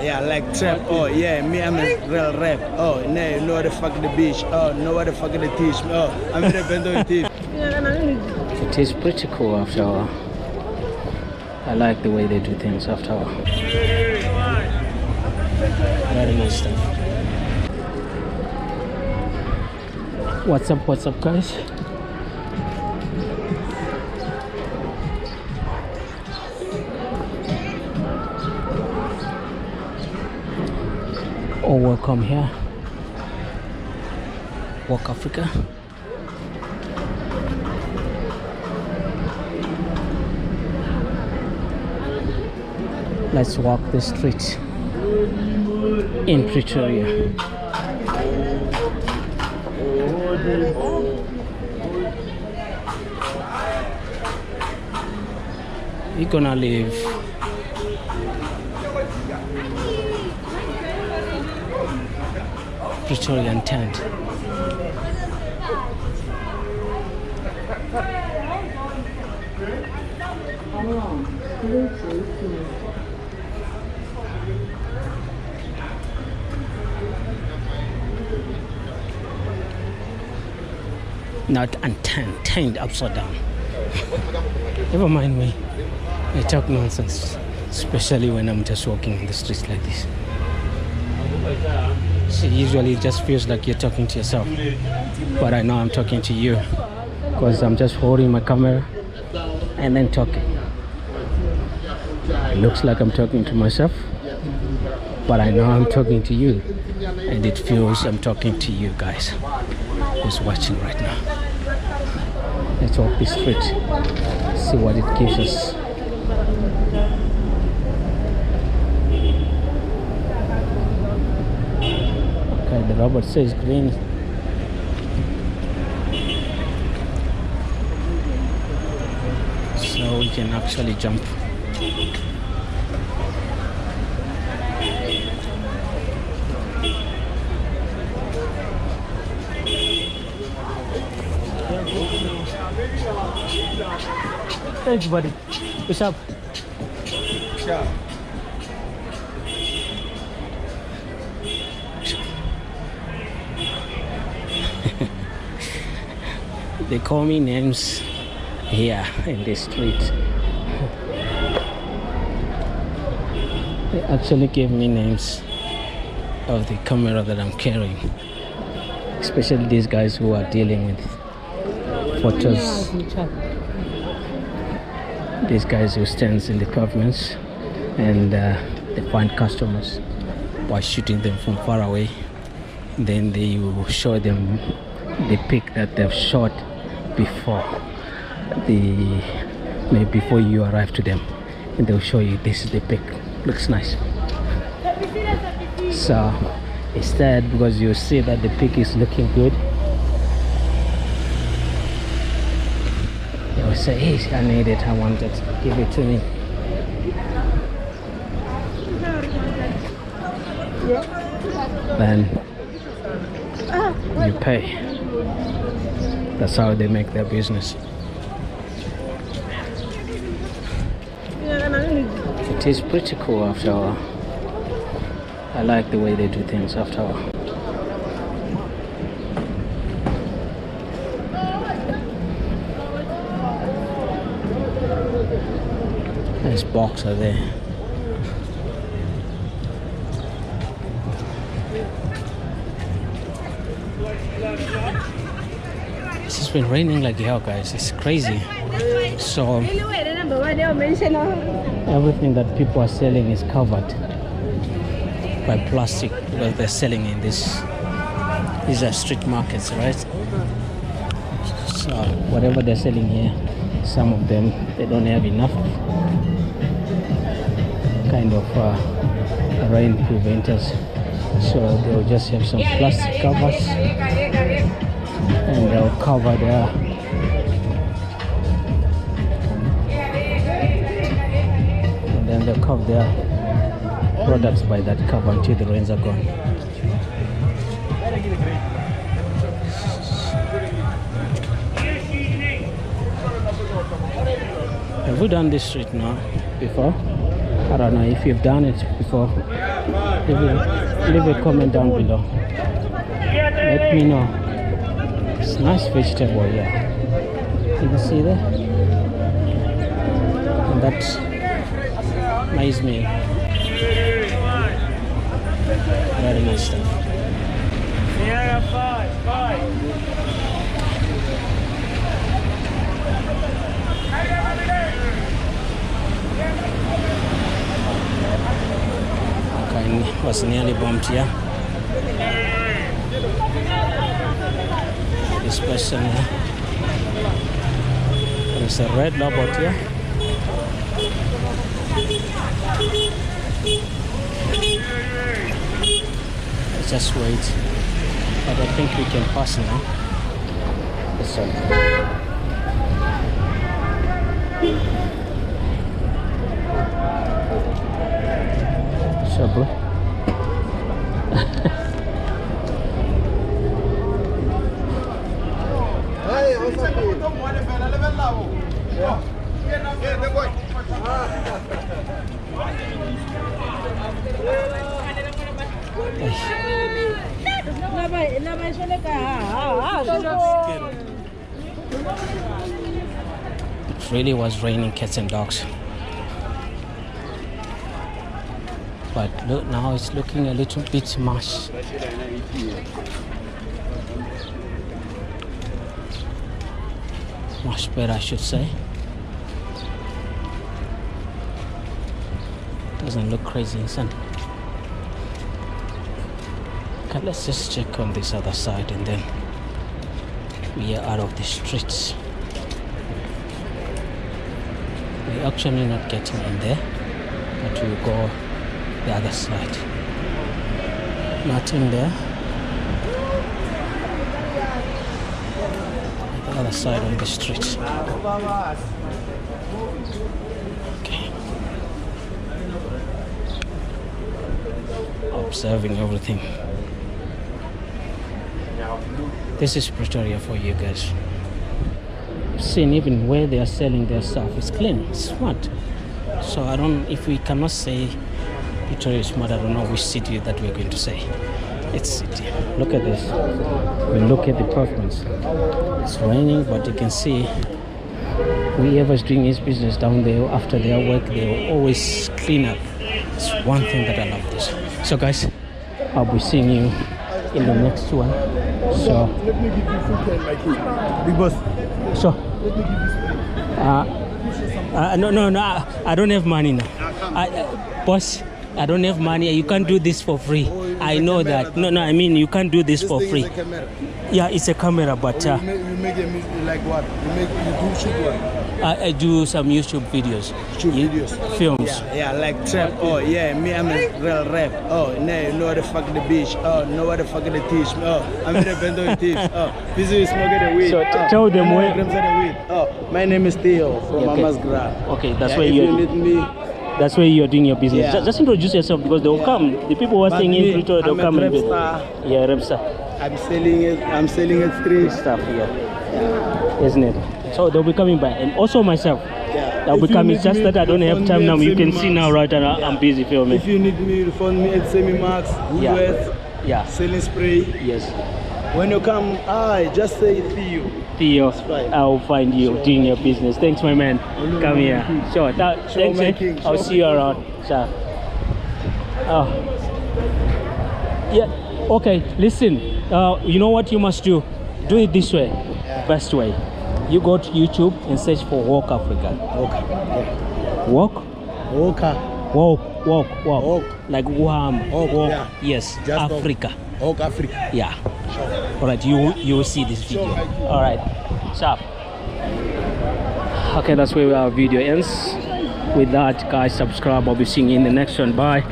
Yeah, like trap. Oh, yeah, me, I'm a real rap. Oh, no, you know what the fuck the beach. Oh, know what the fuck the teach. Oh, I'm the bendo teach. It is pretty cool after all. I like the way they do things after all. Very nice stuff. What's up guys? Oh, welcome here. Walk Africa. Let's walk the street in Pretoria. We're gonna leave Pretorian tent. Not untamed, upside down. Never mind me. I talk nonsense, especially when I'm just walking in the streets like this. So usually it just feels like you're talking to yourself, but I know I'm talking to you because I'm just holding my camera and then talking. It looks like I'm talking to myself, but I know I'm talking to you, and it feels I'm talking to you guys who's watching right now. Let's walk this street, see what it gives us. Okay, the robot says green. So we can actually jump. Thanks, buddy. What's up? Yeah. They call me names here in the street. They actually gave me names of the camera that I'm carrying, especially these guys who are dealing with photos. These guys who stands in the pavements and they find customers by shooting them from far away. Then they will show them the pic that they've shot before maybe before you arrive to them, and they'll show you this is the pic. Looks nice. So instead, because you see that the pic is looking good, they will say, hey, I need it, I want it, give it to me. Then you pay. That's how they make their business. It is pretty cool after all. I like the way they do things after all. There's boxer there. It's been raining like hell, guys. It's crazy. So everything that people are selling is covered by plastic because they're selling in these are street markets, right? So whatever they're selling here, some of them they don't have enough kind of rain preventers, so they'll just have some plastic covers and they'll cover their they'll cover their products by that cover until the rains are gone. Have we done this street now before? I don't know if you've done it before. Leave a comment down below. Let me know. It's nice vegetable here. You can see there. And that maize meal. Very nice stuff. Okay, was nearly bumped here. This person here. There's a red robot here. Let's just wait. But I think we can pass now. This one. Sure, bro. Hey, what's up? It really was raining cats and dogs. But look, now it's looking a little bit much. Much better, I should say. Doesn't look crazy inside. Okay, let's just check on this other side and then we are out of the streets. We're actually not getting in there, but we'll go the other side. Nothing there. The other side of the street. Okay. Observing everything. This is Pretoria for you guys. Seeing even where they are selling their stuff, it's clean, it's smart. So I don't, if we cannot say Pretoria is smart, I don't know which city that we're going to say. It's city. Look at this. We look at the pavements. It's raining, but you can see whoever's doing his business down there after their work, they will always clean up. It's one thing that I love this. So guys, I'll be seeing you in the next one. So let me give you food and my kid. Big boss. So Let me give you no, I don't have money now. Boss, I don't have money. You can't do this for free. I know that. No, I mean you can't do this for free. It's a camera. Yeah, it's a camera, but you make a like what? You do shoot what? I do some YouTube videos. Videos. Films. Yeah, like trap. Oh yeah, me I'm a real rap. Oh no, know the fuck the beach. Oh no, what the fuck the teach me. Oh I'm in the bando teach. Oh busy smoking the weed. So tell them where. Oh my name is Theo from Mama's Grab. Okay, that's yeah, where you need me. That's where you're doing your business. Yeah. Just introduce yourself because they'll come. The people who are staying in Pretoria, they'll come and yeah, Repstar. I'm selling it street stuff here. Yeah. Isn't it? So they'll be coming by, and also myself. Yeah. I'll be coming. Just that I don't have time now. You can see now, right? And I'm busy filming. If you need me, phone me at Semi-Max, Woolworth, selling spray. Yes. When you come, just say Theo. Theo, I'll find you doing your business. Thanks, my man. Come here. Sure. Thanks. I'll see you around. Sure. Oh. Yeah. Okay. Listen. You know what you must do? Do it this way. Best way. You go to YouTube and search for Walk Africa. Walk? Walk. Like Walk. Yeah. Yes. Just Africa. Walk Africa. Yeah. All right. You will see this video. All right. Sharp. Okay, that's where our video ends. With that, guys, subscribe. I'll be seeing you in the next one. Bye.